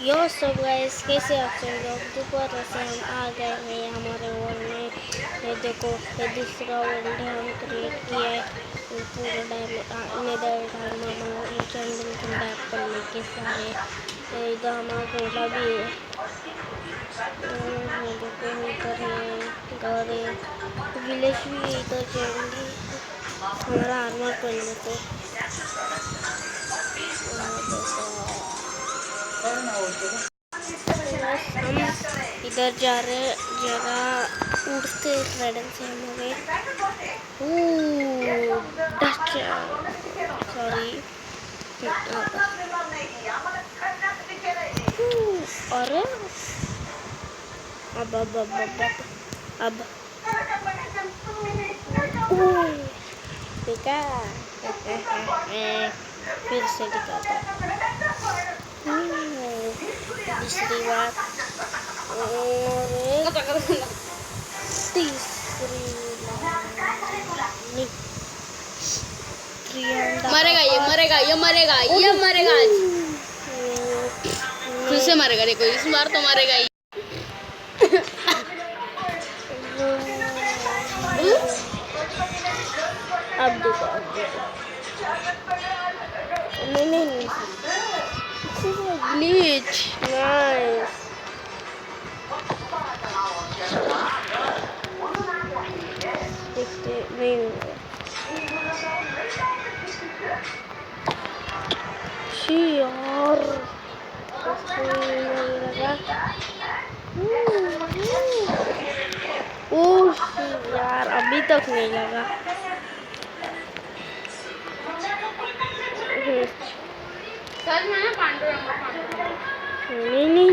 यो सब गाइस, कैसे आप सब लोग। दोबारा से हम आ गए हैं हमारे वर्ल्ड में। ये देखो, ये दूसरा वर्ल्ड है, हम क्रिएट किया है। पूरा डायमंड एप्पल लेके सारे। इधर हमारा घोड़ा भी है। देखो इधर है घर है, विलेज भी है। इधर जाएंगे हमारा आर्मर पहनने को। हम इधर जा रहे, जरा उड़ते ट्रेडन से हम हो गए। सॉरी। अरे अब देखा फिर से दिखाता। दूसरी बार और तीसरी मरेगा ये मरेगा ये मरेगा ये मरेगा आज फिर से मरेगा। देखो इस बार तो मरेगा ही। अब देखो नहीं ग्लिच नाइस। देखते नहीं यार, लगा यार अभी तक नहीं लगा। नहीं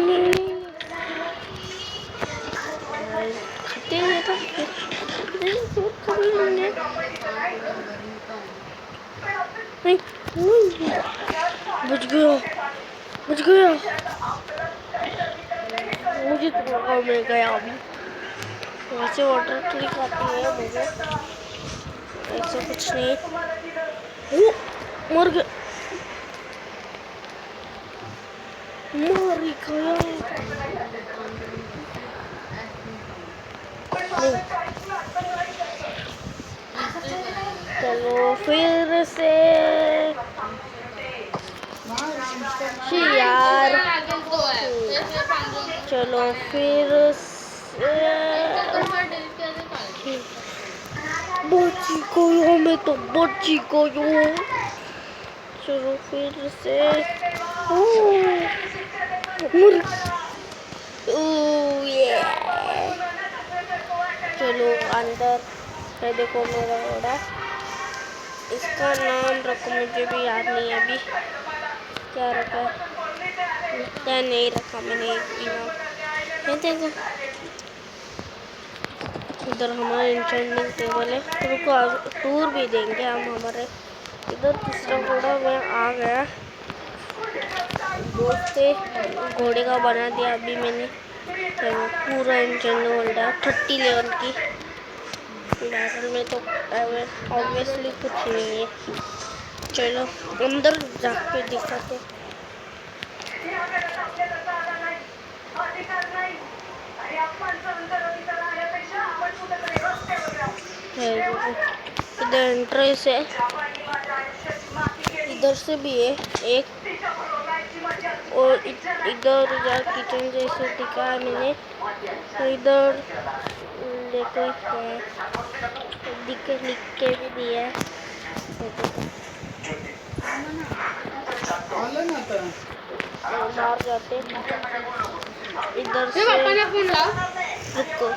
खाते हैं तो बच गया मुझे तो गाँव में गया। अभी वैसे वाटर क्लिक आती है मुझे, ऐसा कुछ नहीं। मर गया चलो फिर से यार, चलो फिर से बची गयो, मैं तो बची गयो। चलो फिर से चलो अंदर है। देखो मेरा घोड़ा, इसका नाम रखो, मुझे भी याद नहीं है अभी क्या रखा क्या नहीं रखा मैंने एक भी नाम। देखो इधर हमारा एन्चेंटिंग टेबल है। रुको टूर भी देंगे हम हमारे। इधर दूसरा घोड़ा मैं आ गया, दोस्त घोड़े का बना दिया अभी मैंने। पूरा एन्चेंटिंग वर्ल्ड है 30 लेवल की। बैटल में तो ऑब्वियसली कुछ नहीं है। चलो अंदर जाके दिखाते। इधर एंट्रेंस है, इधर से भी है एक, और इधर किचन जैसे दिखा है मैंने। इधर देखो लिख के भी दिया है। बाहर जाते इधर से, रुको